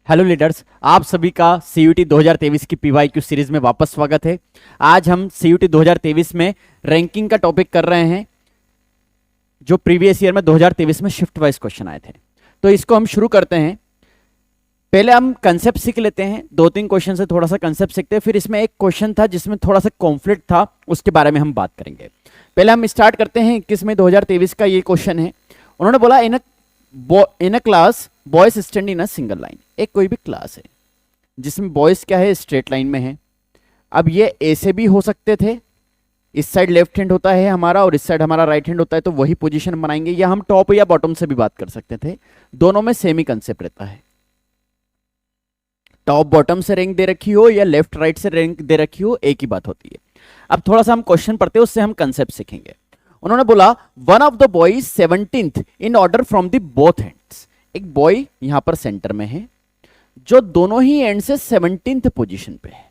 Hello leaders, आप सभी का सीयूटी 2023 की पीवाईक्यू सीरीज में वापस स्वागत है। आज हम सीयूटी 2023 में रैंकिंग का टॉपिक कर रहे हैं जो प्रीवियस ईयर में 2023 में शिफ्ट वाइज क्वेश्चन आए थे। तो इसको हम शुरू करते हैं। पहले हम कंसेप्ट सीख लेते हैं, दो तीन क्वेश्चन से थोड़ा सा कंसेप्ट सीखते हैं, फिर इसमें एक क्वेश्चन था जिसमें थोड़ा सा कॉन्फ्लिक्ट था, उसके बारे में हम बात करेंगे। पहले हम स्टार्ट करते हैं 21 मई 2023 का ये क्वेश्चन है। उन्होंने बोला in a class boys stand in a single line. एक कोई भी क्लास है जिसमें बॉयज क्या है, स्ट्रेट लाइन में है। अब ये ए से भी हो सकते थे, इस साइड लेफ्ट हैंड होता है हमारा और इस साइड हमारा राइट हैंड होता है, तो वही पोजीशन बनाएंगे, या हम टॉप या बॉटम से भी बात कर सकते थे। दोनों में सेम ही कंसेप्ट रहता है, टॉप बॉटम से रैंक दे रखी हो या लेफ्ट राइट से रैंक दे रखी हो, एक ही बात होती है। अब थोड़ा सा हम क्वेश्चन पढ़ते हैं, उससे हम कंसेप्ट सीखेंगे। उन्होंने बोला one of the boy 17th in order from the both ends. एक बॉय यहां पर सेंटर में है जो दोनों ही एंड से 17th पोजीशन पे है।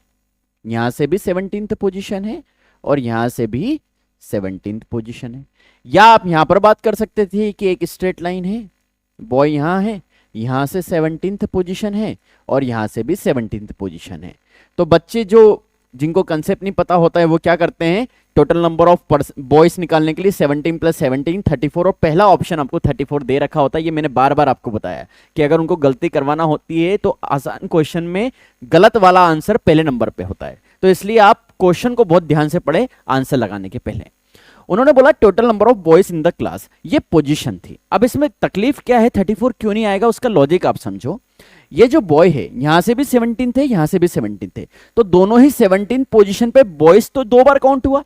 यहां से भी 17th पोजीशन है और यहां से भी 17th पोजीशन है। या आप यहां पर बात कर सकते थे कि एक स्ट्रेट लाइन है, बॉय यहां है, यहां से 17th पोजीशन है और यहां से भी 17th पोजीशन है। तो बच्चे जिनको कंसेप्ट नहीं पता होता है वो क्या करते हैं, टोटल नंबर ऑफ बॉयज निकालने के लिए 17 + 17 34, और पहला ऑप्शन आपको 34 दे रखा होता है। ये मैंने बार बार आपको बताया कि अगर उनको गलती करवाना होती है तो आसान क्वेश्चन में गलत वाला आंसर पहले नंबर पे होता है, तो इसलिए आप क्वेश्चन को बहुत ध्यान से पढ़े आंसर लगाने के पहले। उन्होंने बोला total number of boys in the class, ये पोजीशन थी। अब इसमें तकलीफ क्या है, 34 क्यों नहीं आएगा, उसका लॉजिक आप समझो। ये जो बॉय है यहां से भी 17 थे, यहां से भी 17 थे, तो दोनों ही 17 पोजीशन पे बॉयज तो दो बार काउंट हुआ,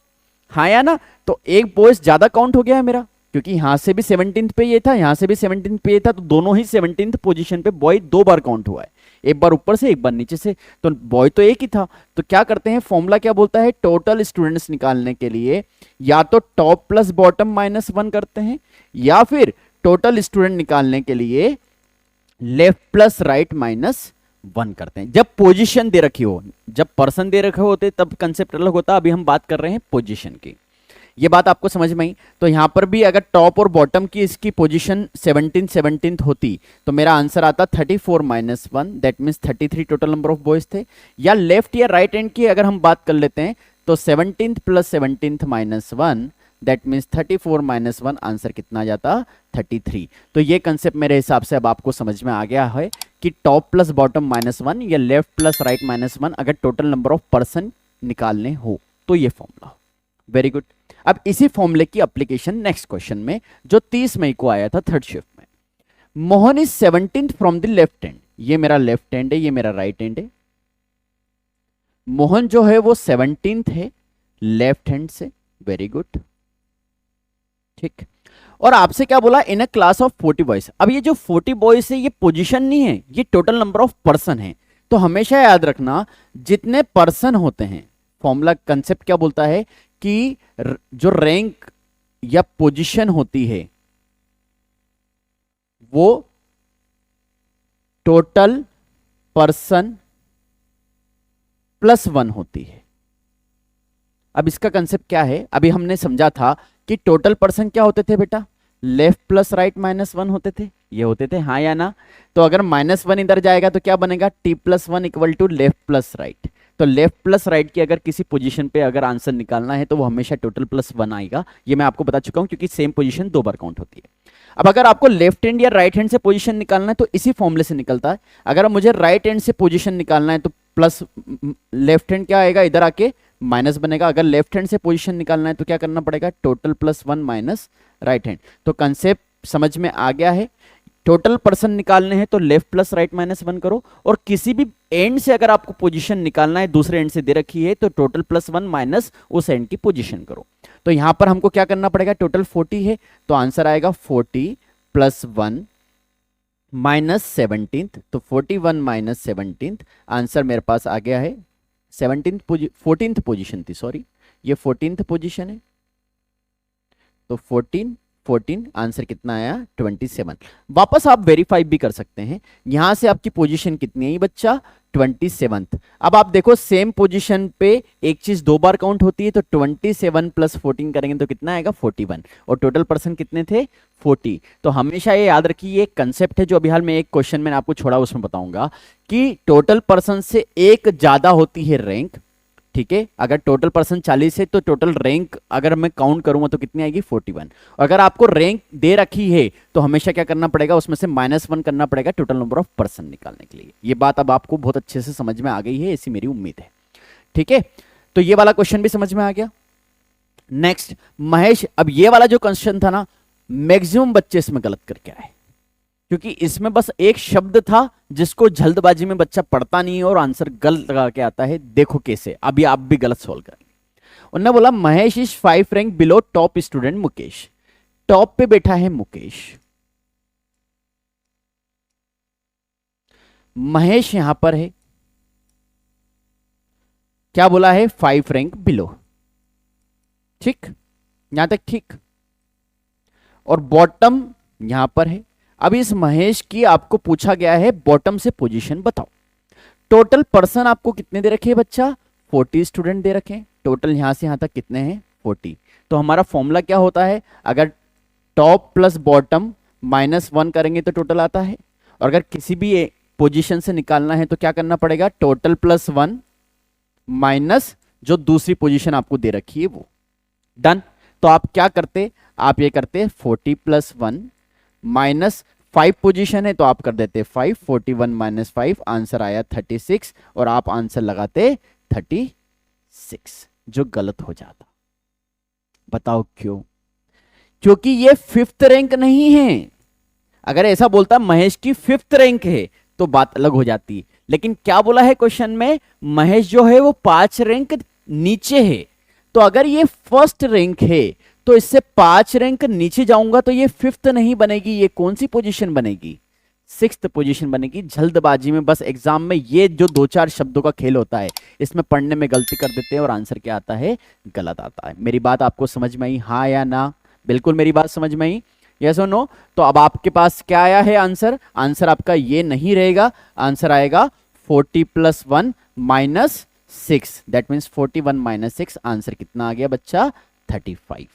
हाँ या ना। तो एक बॉयज ज्यादा काउंट हो गया है मेरा, क्योंकि यहां से भी 17 पे ये था, यहां से भी 17 पे ये था, तो दोनों ही 17 पोजीशन पे बॉय दो बार काउंट हुआ है, एक बार ऊपर से एक बार नीचे से, तो बॉय तो एक ही था। तो क्या करते हैं, फॉर्मूला क्या बोलता है, टोटल स्टूडेंट्स निकालने के लिए या तो टॉप प्लस बॉटम -1 करते हैं, या फिर टोटल स्टूडेंट निकालने के लिए लेफ्ट प्लस राइट -1 करते हैं। जब पोजीशन दे रखी हो, जब पर्सन दे रखे होते तब कंसेप्ट अलग होता, अभी हम बात कर रहे हैं पोजीशन की। ये बात आपको समझ में आई। तो यहां पर भी अगर टॉप और बॉटम की इसकी पोजीशन 17 होती तो मेरा आंसर आता 34 - 1, that means 33 total number of boys थे। या लेफ्ट या राइट हैंड की अगर हम बात कर लेते हैं तो 17 + 17 -1, दैट मीन्स 34 - 1, आंसर कितना आ जाता, 33। तो ये कंसेप्ट मेरे हिसाब से अब आपको समझ में आ गया है कि टॉप प्लस बॉटम -1 या लेफ्ट प्लस राइट -1 अगर टोटल नंबर ऑफ पर्सन निकालने हो तो ये फॉर्मूला। Very good. अब इसी फॉर्मूले की एप्लीकेशन नेक्स्ट क्वेश्चन में जो 30 मई को आया था थर्ड शिफ्ट में। Mohan is 17th from the left hand. ये मेरा लेफ्ट हैंड है, ये मेरा राइट हैंड है। मोहन जो है वो 17th है लेफ्ट हैंड से। वेरी गुड, ठीक। और आपसे क्या बोला, in a class of 40 boys. अब ये जो 40 बॉयज है ये पोजीशन नहीं है, ये टोटल नंबर ऑफ पर्सन है। तो हमेशा याद रखना जितने पर्सन होते हैं, फॉर्मूला कंसेप्ट क्या बोलता है कि जो रैंक या पोजीशन होती है वो टोटल पर्सन +1 होती है। अब इसका कंसेप्ट क्या है, अभी हमने समझा था कि टोटल पर्सन क्या होते थे बेटा, लेफ्ट प्लस राइट -1 होते थे, ये होते थे, हाँ या ना। तो अगर -1 इधर जाएगा तो क्या बनेगा, t+1 = लेफ्ट प्लस राइट। तो लेफ्ट प्लस राइट की अगर किसी पोजीशन पे अगर आंसर निकालना है तो वो हमेशा टोटल +1 आएगा। ये मैं आपको बता चुका हूं क्योंकि सेम पोजीशन दो बार काउंट होती है। अब अगर आपको लेफ्ट हैंड या राइट हैंड से पोजीशन निकालना है तो इसी फॉर्मूले से निकलता है। अगर मुझे राइट हैंड से पोजीशन निकालना है तो प्लस लेफ्ट हैंड क्या आएगा, इधर आके माइनस बनेगा। अगर लेफ्ट हैंड से पोजीशन निकालना है तो क्या करना पड़ेगा, टोटल +1 माइनस राइट हैंड। तो कंसेप्ट समझ में आ गया है। टोटल पर्सन निकालने हैं तो लेफ्ट प्लस राइट -1 करो, और किसी भी एंड से अगर आपको पोजीशन निकालना है, दूसरे एंड से दे रखी है तो टोटल +1 माइनस उस एंड की पोजीशन करो। तो यहां पर हमको क्या करना पड़ेगा, टोटल 40 है तो आंसर आएगा 40 + 1 -17। तो 41 - 17 आंसर मेरे पास आ गया है 14th पोजीशन थी, सॉरी ये 14th पोजीशन है। तो 14 14, आंसर कितना आया 27। वापस आप वेरीफाई भी कर सकते हैं, यहां से आपकी पोजीशन कितनी है बच्चा 27th। अब आप देखो सेम पोजीशन पे एक चीज दो बार काउंट होती है, तो 27 प्लस 14 करेंगे तो कितना आएगा 41, और टोटल पर्सन कितने थे 40। तो हमेशा ये याद रखिए, ये कंसेप्ट है जो अभी हाल में एक क्वेश्चन मैंने आपको छोड़ा उसमें बताऊंगा कि टोटल पर्सन से एक ज्यादा होती है रैंक, ठीक है। अगर टोटल पर्सन 40 है तो टोटल रैंक अगर मैं काउंट करूंगा तो कितनी आएगी 41। और अगर आपको रैंक दे रखी है तो हमेशा क्या करना पड़ेगा, उसमें से -1 करना पड़ेगा टोटल नंबर ऑफ पर्सन निकालने के लिए। ये बात अब आपको बहुत अच्छे से समझ में आ गई है, ऐसी मेरी उम्मीद है, ठीक है। तो ये वाला क्वेश्चन भी समझ में आ गया। नेक्स्ट महेश, अब ये वाला जो क्वेश्चन था ना, मैक्सिमम बच्चे इसमें गलत करके आए, क्योंकि इसमें बस एक शब्द था जिसको जल्दबाजी में बच्चा पढ़ता नहीं है और आंसर गलत लगा के आता है। देखो कैसे, अभी आप भी गलत सोल्व करेंगे। उन्होंने बोला Mahesh is 5 rank below top student Mukesh. Top पे बैठा है मुकेश, महेश यहां पर है, क्या बोला है 5 रैंक बिलो, ठीक, यहां तक ठीक। और बॉटम यहां पर है। अब इस महेश की आपको पूछा गया है बॉटम से पोजीशन बताओ। टोटल पर्सन आपको कितने दे रखे हैं बच्चा 40 स्टूडेंट दे रखे हैं। टोटल यहां से यहां तक कितने हैं 40। तो हमारा फॉर्मूला क्या होता है, अगर टॉप प्लस बॉटम -1 करेंगे तो टोटल आता है, और अगर किसी भी पोजीशन से निकालना है तो क्या करना पड़ेगा, टोटल +1 माइनस जो दूसरी पोजीशन आपको दे रखी है वो। डन। तो आप क्या करते, आप ये करते 40 + 1 -5 पोजीशन है तो आप कर देते 5, 41 - 5, आंसर आया 36, और आप आंसर लगाते 36, जो गलत हो जाता। बताओ क्यों? क्योंकि ये 5th रैंक नहीं है। अगर ऐसा बोलता महेश की 5th रैंक है तो बात अलग हो जाती, लेकिन क्या बोला है क्वेश्चन में, महेश जो है वो 5 रैंक नीचे है। तो अगर ये 1st रैंक है तो इससे 5 रैंक नीचे जाऊंगा तो ये 5th नहीं बनेगी, ये कौन सी पोजीशन बनेगी 6th पोजीशन बनेगी। जल्दबाजी में बस एग्जाम में ये जो 2-4 शब्दों का खेल होता है, इसमें पढ़ने में गलती कर देते हैं और आंसर क्या आता है गलत आता है। मेरी बात आपको समझ में आई, हाँ या ना? बिल्कुल मेरी बात समझ में आई, यस और नो? तो अब आपके पास क्या आया है आंसर, आंसर आपका ये नहीं रहेगा, आंसर आएगा 40 + 1 - 6, दैट मीन्स 41 - 6, आंसर कितना आ गया बच्चा 35।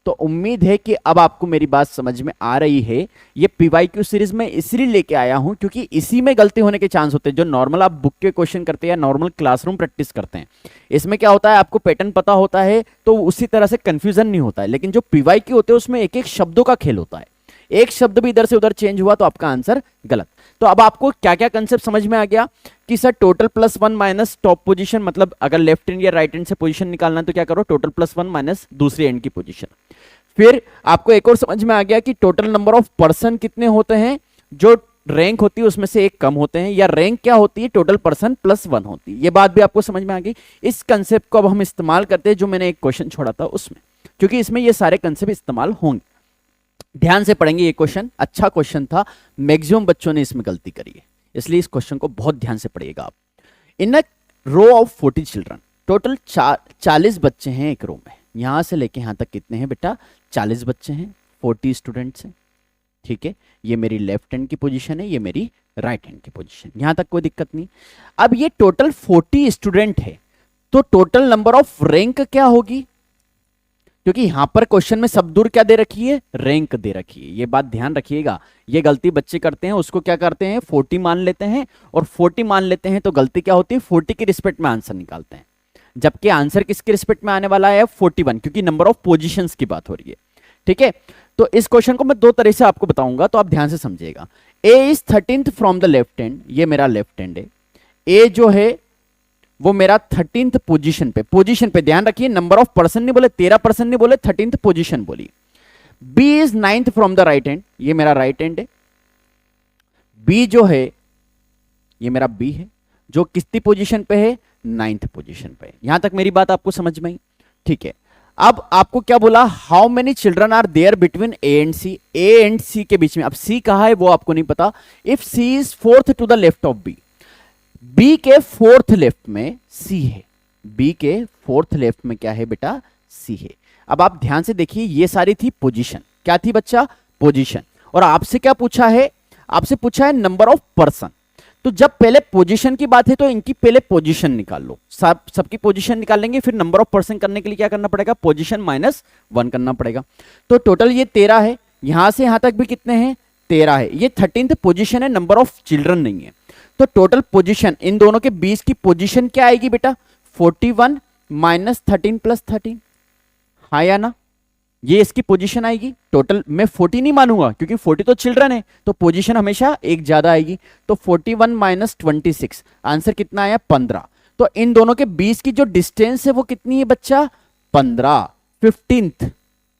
तो उम्मीद है कि अब आपको मेरी बात समझ में आ रही है। ये पीवाईक्यू सीरीज में इसलिए लेके आया हूं क्योंकि इसी में गलती होने के चांस होते हैं। जो नॉर्मल आप बुक के क्वेश्चन करते हैं या नॉर्मल क्लासरूम प्रैक्टिस करते हैं, इसमें क्या होता है आपको पैटर्न पता होता है तो उसी तरह से कंफ्यूजन नहीं होता है। लेकिन जो पीवाईक्यू होते हैं उसमें एक एक शब्दों का खेल होता है, एक शब्द भी इधर से उधर चेंज हुआ तो आपका आंसर गलत। तो अब आपको क्या क्या कंसेप्ट समझ में आ गया कि sir total +1 minus top position, मतलब अगर लेफ्ट हैंड या राइट हैंड से पोजीशन निकालना है तो क्या करो, टोटल +1 माइनस दूसरी एंड की पोजीशन। फिर आपको एक और समझ में आ गया कि टोटल नंबर ऑफ पर्सन कितने होते हैं, जो रैंक होती है उसमें से एक कम होते हैं, या रैंक क्या होती है टोटल पर्सन +1 होती है। ये बात भी आपको समझ में आ गई। इस कंसेप्ट को अब हम इस्तेमाल करते हैं जो मैंने एक क्वेश्चन छोड़ा था उसमें, क्योंकि इसमें ये सारे कंसेप्ट इस्तेमाल होंगे। ध्यान से पढ़ेंगे, ये क्वेश्चन अच्छा क्वेश्चन था, मैक्सिमम बच्चों ने इसमें गलती करी है, इसलिए इस क्वेश्चन को बहुत ध्यान से पढ़िएगा आप। इन अ रो ऑफ 40 चिल्ड्रन, टोटल 40 बच्चे हैं एक रो में, यहां से लेके यहां तक कितने हैं बेटा 40 बच्चे हैं, 40 स्टूडेंट्स हैं, ठीक है। ये मेरी लेफ्ट हैंड की पोजीशन है, ये मेरी राइट हैंड की पोजीशन, यहां तक कोई दिक्कत नहीं। अब ये टोटल 40 स्टूडेंट है तो टोटल नंबर ऑफ रैंक क्या होगी, क्योंकि यहां पर क्वेश्चन में सब दूर क्या दे रखी है, रैंक दे रखी है। ये बात ध्यान रखिएगा, ये गलती बच्चे करते हैं, उसको क्या करते हैं 40 मान लेते हैं, और 40 मान लेते हैं तो गलती क्या होती है 40 के रिस्पेक्ट में आंसर निकालते हैं, जबकि आंसर किसके रिस्पेक्ट में आने वाला है 41, क्योंकि नंबर ऑफ पोजीशंस की बात हो रही है, ठीक है। तो इस क्वेश्चन को मैं दो तरह से आपको बताऊंगा, तो आप ध्यान से समझिएगा। A is 13th from the left hand, ये मेरा लेफ्ट हैंड है, ए जो है वो मेरा 13th पोजीशन पे ध्यान रखिए, नंबर ऑफ पर्सन नहीं बोले, 13 पर्सन नहीं बोले, 13th पोजीशन बोली। B is 9th from the right hand, ये मेरा राइट हैंड है। बी जो है ये मेरा बी है, जो किसकी पोजीशन पे है 9th पोजीशन पे। यहां तक मेरी बात आपको समझ में आई, ठीक है। अब आपको क्या बोला, how many children are there between A and C, A and C के बीच में। अब सी कहा है वो आपको नहीं पता। If C is 4th to the left of B, B के 4th लेफ्ट में सी है, बी के 4th लेफ्ट में क्या है बेटा सी है। अब आप ध्यान से देखिए, ये सारी थी पोजीशन, क्या थी बच्चा? पोजीशन। और आपसे क्या पूछा है? आपसे पूछा है नंबर ऑफ पर्सन। तो जब पहले पोजीशन की बात है तो इनकी पहले पोजीशन निकाल लो, सबकी पोजीशन निकाल लेंगे, फिर नंबर ऑफ पर्सन करने के लिए क्या करना पड़ेगा? पोजीशन -1 करना पड़ेगा। तो टोटल ये 13 है, यहां से यहां तक भी कितने हैं? 13 है। ये 13th पोजीशन है, नंबर ऑफ चिल्ड्रन नहीं है। तो टोटल पोजीशन इन दोनों के बीच की पोजीशन क्या आएगी बेटा? 41 - 13 + 13, हाँ या ना? ये इसकी पोजीशन आएगी। टोटल मैं 40 नहीं मानूंगा क्योंकि 40 तो चिल्ड्रन है, तो पोजीशन हमेशा एक ज्यादा आएगी। तो 41 - 26, आंसर कितना आया? 15। तो इन दोनों के बीच की जो डिस्टेंस है वो कितनी है बच्चा? 15, 15th।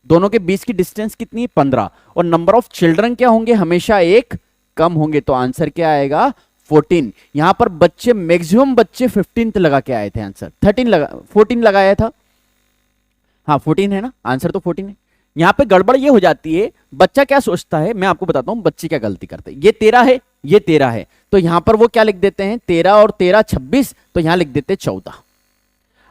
दोनों के बीच की डिस्टेंस कितनी है? 15। और नंबर ऑफ चिल्ड्रन क्या होंगे? हमेशा एक कम होंगे। तो आंसर क्या आएगा? 14। यहां पर बच्चे मैक्सिमम बच्चे 15th लगा के आए थे, आंसर 14 लगाया था। हाँ 14 है ना, आंसर तो 14 है। यहां पे गड़बड़ ये हो जाती है, बच्चा क्या सोचता है, मैं आपको बताता हूं बच्चे क्या गलती करते हैं। ये 13 है, ये 13 है, तो यहां पर वो क्या लिख देते हैं? 13 और 13 26, तो यहां लिख देते 14।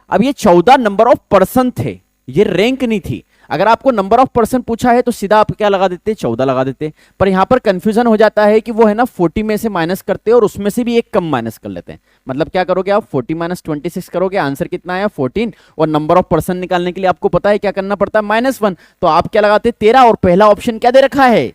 अब ये 14 नंबर ऑफ पर्सन थे, ये रैंक नहीं थी। अगर आपको नंबर ऑफ पर्सन पूछा है तो सीधा आप क्या लगा देते? 14 लगा देते। पर यहां पर कंफ्यूजन हो जाता है कि वो है ना 40 में से माइनस करते हैं और उसमें से भी एक कम माइनस कर लेते हैं। मतलब क्या करोगे आप? 40 - 26 करोगे, आंसर कितना आया? 14। और नंबर ऑफ पर्सन निकालने के लिए आपको पता है क्या करना पड़ता है? -1। तो आप क्या लगाते? 13। और पहला ऑप्शन क्या दे रखा है?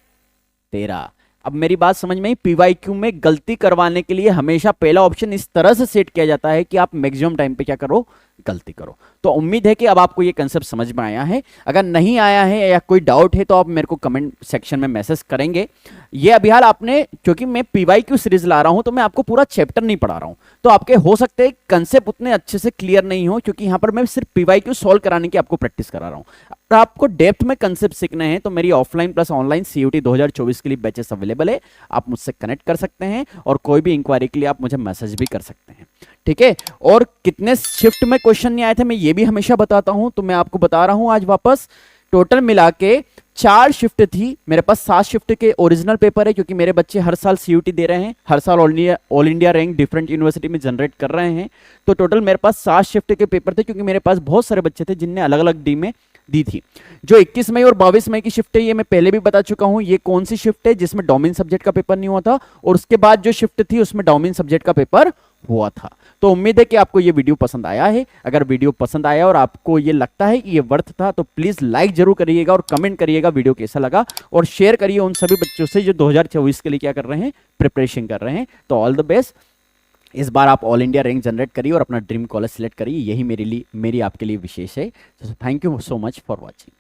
13। अब मेरी बात समझ में आई? पीवाईक्यू में गलती करवाने के लिए हमेशा पहला ऑप्शन इस तरह से सेट किया जाता है कि आप मैक्सिमम टाइम पे क्या करो? गलती करो। तो उम्मीद है कि अब आपको ये कंसेप्ट समझ में आया है। अगर नहीं आया है या कोई डाउट है तो आप मेरे को कमेंट सेक्शन में मैसेज करेंगे। ये अभी हाल आपने, क्योंकि मैं पीवाईक्यू सीरीज ला रहा हूं तो मैं आपको पूरा चैप्टर नहीं पढ़ा रहा हूं, तो आपके हो सकते हैं कंसेप्ट उतने अच्छे से क्लियर नहीं हो, क्योंकि यहां पर मैं सिर्फ पीवाईक्यू सॉल्व कराने की आपको प्रैक्टिस करा रहा हूं। अगर आपको डेप्थ में कंसेप्ट सीखने हैं तो मेरी ऑफलाइन प्लस ऑनलाइन CUT 2024 के लिए बैचेस अवेलेबल है, आप मुझसे कनेक्ट कर सकते हैं और कोई भी इंक्वायरी के लिए आप मुझे मैसेज भी कर सकते हैं, ठीक है। और कितने शिफ्ट में क्वेश्चन नहीं आए थे मैं ये भी हमेशा बताता हूं, तो मैं आपको बता रहा हूं आज वापस। टोटल मिला के 4 शिफ्ट थी, मेरे पास 7 शिफ्ट के ओरिजिनल पेपर है, क्योंकि मेरे बच्चे हर साल CUT दे रहे हैं, हर साल all India rank different university में जनरेट कर रहे हैं। तो टोटल मेरे पास 7 शिफ्ट के पेपर थे, क्योंकि मेरे पास बहुत सारे बच्चे थे जिनने अलग अलग डी में दी थी। जो 21 मई और 22 मई की शिफ्ट है ये मैं पहले भी बता चुका हूं, ये कौन सी शिफ्ट है जिसमें डोमेन सब्जेक्ट का पेपर नहीं हुआ था, और उसके बाद जो शिफ्ट थी उसमें डोमेन सब्जेक्ट का पेपर हुआ था। तो उम्मीद है कि आपको ये वीडियो पसंद आया है। अगर वीडियो पसंद आया और आपको ये लगता है कि ये वर्थ था तो प्लीज लाइक जरूर करिएगा और कमेंट करिएगा वीडियो कैसा लगा, और शेयर करिए उन सभी बच्चों से जो 2024 के लिए क्या कर रहे हैं? प्रिपरेशन कर रहे हैं। तो ऑल द बेस्ट। इस बार आप ऑल इंडिया रैंक जनरेट करिए और अपना ड्रीम कॉलेज सिलेक्ट करिए, यही मेरी आपके लिए विशेष है। Thank you so much for watching.